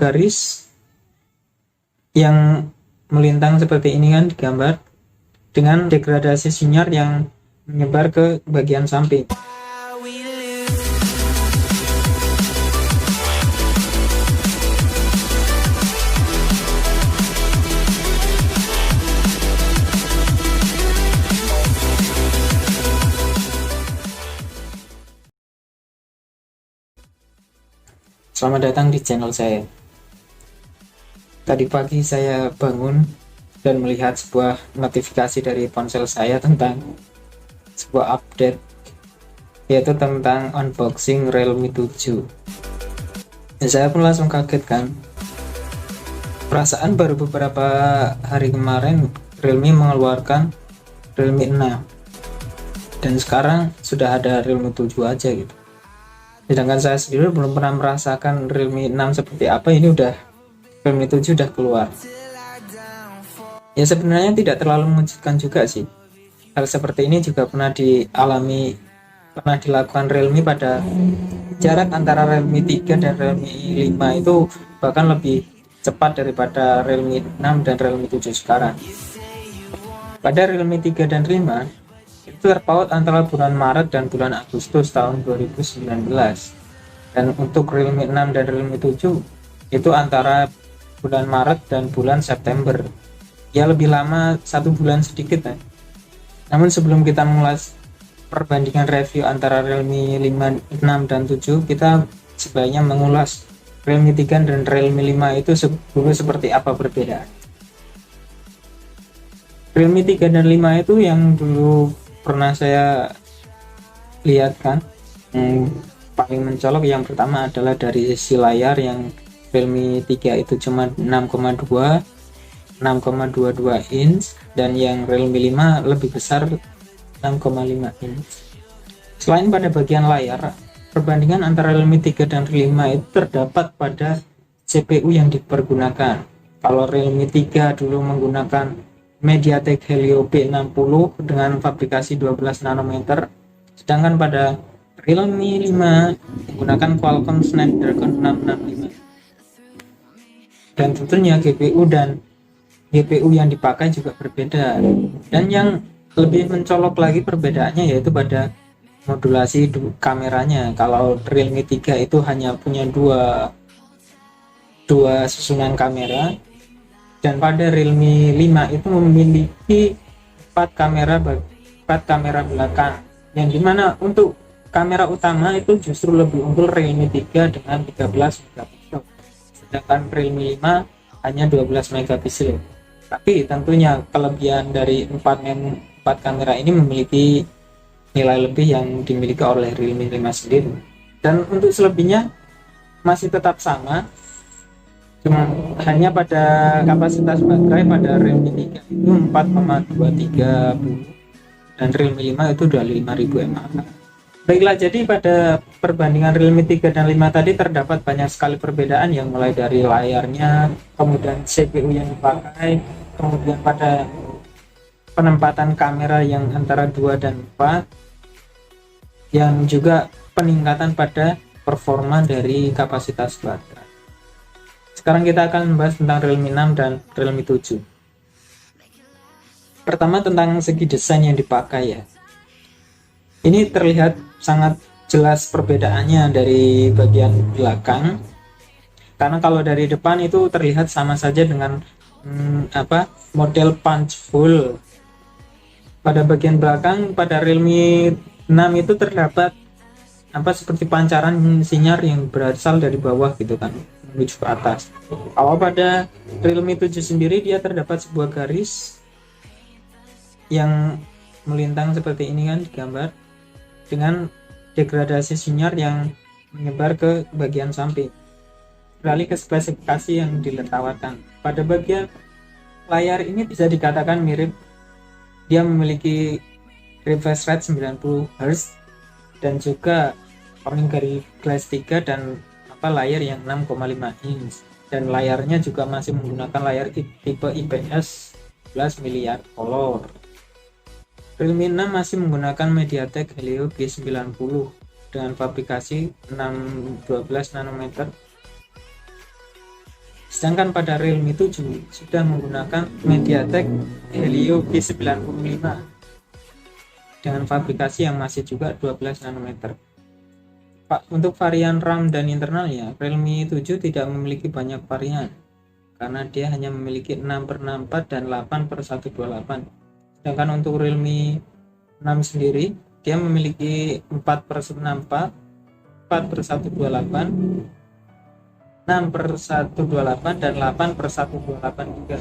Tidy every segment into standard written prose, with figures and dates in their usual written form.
garis yang melintang seperti ini kan digambar dengan degradasi sinyal yang menyebar ke bagian samping. Selamat datang di channel saya. Tadi pagi saya bangun dan melihat sebuah notifikasi dari ponsel saya tentang sebuah update, yaitu tentang unboxing Realme 7. Dan saya pun langsung kaget kan. Perasaan baru beberapa hari kemarin Realme mengeluarkan Realme 6 dan sekarang sudah ada Realme 7 aja gitu. Sedangkan saya sendiri belum pernah merasakan Realme 6 seperti apa, ini udah Realme 7 udah keluar. Ya sebenarnya tidak terlalu mengejutkan juga sih. Hal seperti ini juga pernah dilakukan Realme pada jarak antara Realme 3 dan Realme 5 itu bahkan lebih cepat daripada Realme 6 dan Realme 7 sekarang. Pada Realme 3 dan 5 itu terpaut antara bulan Maret dan bulan Agustus tahun 2019, dan untuk Realme 6 dan Realme 7 itu antara bulan Maret dan bulan September, ya lebih lama 1 bulan sedikit ya. Namun sebelum kita mulai perbandingan review antara Realme 5, 6 dan 7, kita sebaiknya mengulas Realme 3 dan Realme 5 itu dulu seperti apa perbedaan. Realme 3 dan 5 itu yang dulu pernah saya lihat kan, paling mencolok yang pertama adalah dari sisi layar, yang Realme 3 itu cuma 6,22 inch dan yang Realme 5 lebih besar 6,5 inch. Selain pada bagian layar, perbandingan antara Realme 3 dan 5 itu terdapat pada CPU yang dipergunakan. Kalau Realme 3 dulu menggunakan MediaTek Helio P60 dengan fabrikasi 12 nanometer, sedangkan pada Realme 5 menggunakan Qualcomm Snapdragon 665. Dan tentunya GPU dan GPU yang dipakai juga berbeda. Dan yang lebih mencolok lagi perbedaannya yaitu pada modulasi kameranya. Kalau Realme 3 itu hanya punya dua susunan kamera, dan pada Realme 5 itu memiliki 4 kamera belakang, yang dimana untuk kamera utama itu justru lebih unggul Realme 3 dengan 13 megapiksel, sedangkan Realme 5 hanya 12 megapiksel. Tapi tentunya kelebihan dari 4 kamera ini memiliki nilai lebih yang dimiliki oleh Realme 5 sendiri. Dan untuk selebihnya masih tetap sama, cuma hanya pada kapasitas baterai pada Realme 3 itu 4,230 dan Realme 5 itu 25.000 mAh. Baiklah, jadi pada perbandingan Realme 3 dan 5 tadi terdapat banyak sekali perbedaan, yang mulai dari layarnya, kemudian CPU yang dipakai, kemudian pada penempatan kamera yang antara 2 dan 4, yang juga peningkatan pada performa dari kapasitas baterai. Sekarang kita akan membahas tentang Realme 6 dan Realme 7. Pertama tentang segi desain yang dipakai ya. Ini terlihat sangat jelas perbedaannya dari bagian belakang. Karena kalau dari depan itu terlihat sama saja dengan model punchhole. Pada bagian belakang pada Realme 6 itu terdapat seperti pancaran sinyal yang berasal dari bawah gitu kan, menuju ke atas. Kalau pada Realme 7 sendiri dia terdapat sebuah garis yang melintang seperti ini kan digambar dengan degradasi sinyal yang menyebar ke bagian samping. Beralih ke spesifikasi yang ditawarkan. Pada bagian layar ini bisa dikatakan mirip, dia memiliki refresh rate 90 Hz dan juga Corning Glass 3 dan layar yang 6,5 inch, dan layarnya juga masih menggunakan layar tipe IPS 11 miliar color. Realme 6 masih menggunakan MediaTek Helio G90 dengan fabrikasi 12 nanometer Sedangkan pada Realme 7 sudah menggunakan MediaTek Helio G95 dengan fabrikasi yang masih juga 12 nanometer. Untuk varian RAM dan internalnya, Realme 7 tidak memiliki banyak varian karena dia hanya memiliki 6/64 dan 8/128. Sedangkan untuk Realme 6 sendiri, dia memiliki 4/64, 4/128, 6/128 dan 8/128 juga.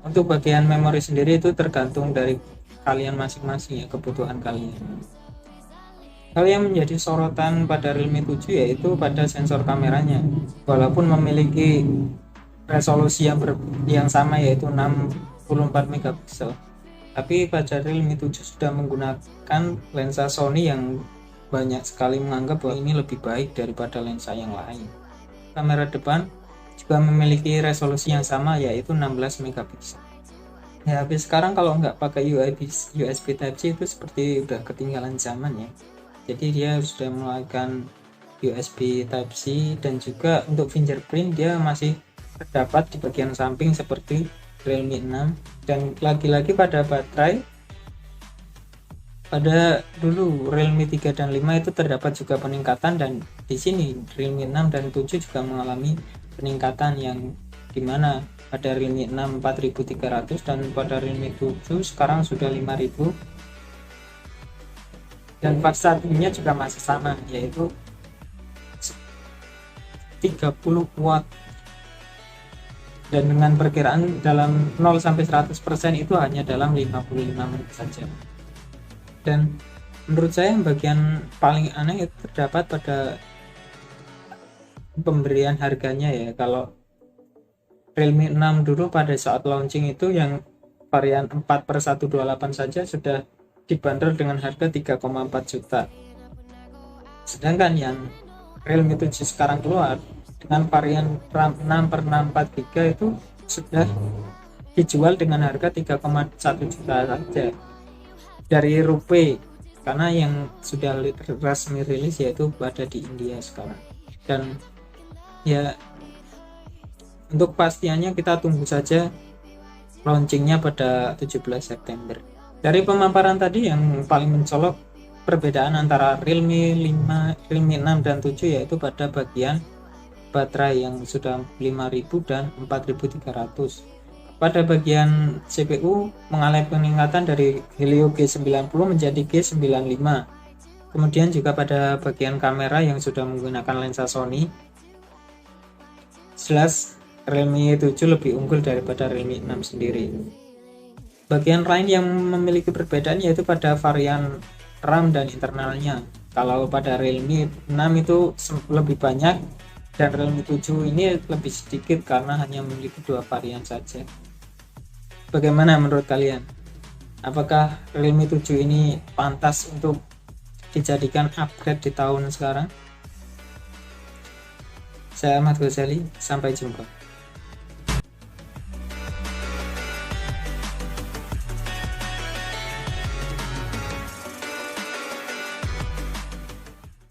Untuk bagian memori sendiri itu tergantung dari kalian masing-masing ya, kebutuhan kalian. Hal yang menjadi sorotan pada Realme 7 yaitu pada sensor kameranya. Walaupun memiliki resolusi yang sama yaitu 64 megapiksel, tapi pada Realme 7 sudah menggunakan lensa Sony yang banyak sekali menganggap bahwa ini lebih baik daripada lensa yang lain. Kamera depan juga memiliki resolusi yang sama yaitu 16 megapiksel. Ya, habis sekarang kalau nggak pakai USB Type-C itu seperti udah ketinggalan zaman ya. Jadi dia sudah melakukan USB Type-C, dan juga untuk fingerprint dia masih terdapat di bagian samping seperti Realme 6. Dan lagi-lagi pada baterai, pada dulu Realme 3 dan 5 itu terdapat juga peningkatan, dan di sini Realme 6 dan 7 juga mengalami peningkatan yang dimana pada Realme 6 4300 dan pada Realme 7 sekarang sudah 5000, dan fast chargingnya juga masih sama yaitu 30 watt, dan dengan perkiraan dalam 0 sampai 100% itu hanya dalam 55 menit saja. Dan menurut saya bagian paling aneh itu terdapat pada pemberian harganya ya. Kalau Realme 6 dulu pada saat launching itu yang varian 4/128 saja sudah dibanderol dengan harga 3,4 juta. Sedangkan yang Realme 7 sekarang keluar dengan varian RAM 6/643 itu sudah dijual dengan harga 3,1 juta saja dari Rupee, karena yang sudah resmi rilis yaitu pada di India sekarang. Dan ya, untuk pastiannya kita tunggu saja launchingnya pada 17 September. Dari pemaparan tadi yang paling mencolok perbedaan antara Realme 5, Realme 6 dan 7 yaitu pada bagian baterai yang sudah 5000 dan 4300. Pada bagian CPU mengalami peningkatan dari Helio G90 menjadi G95. Kemudian juga pada bagian kamera yang sudah menggunakan lensa Sony, jelas Realme 7 lebih unggul daripada Realme 6 sendiri. Bagian lain yang memiliki perbedaan yaitu pada varian RAM dan internalnya. Kalau pada Realme 6 itu lebih banyak, dan Realme 7 ini lebih sedikit karena hanya memiliki 2 varian saja. Bagaimana menurut kalian? Apakah Realme 7 ini pantas untuk dijadikan upgrade di tahun sekarang? Saya Ahmad Ghazali, sampai jumpa.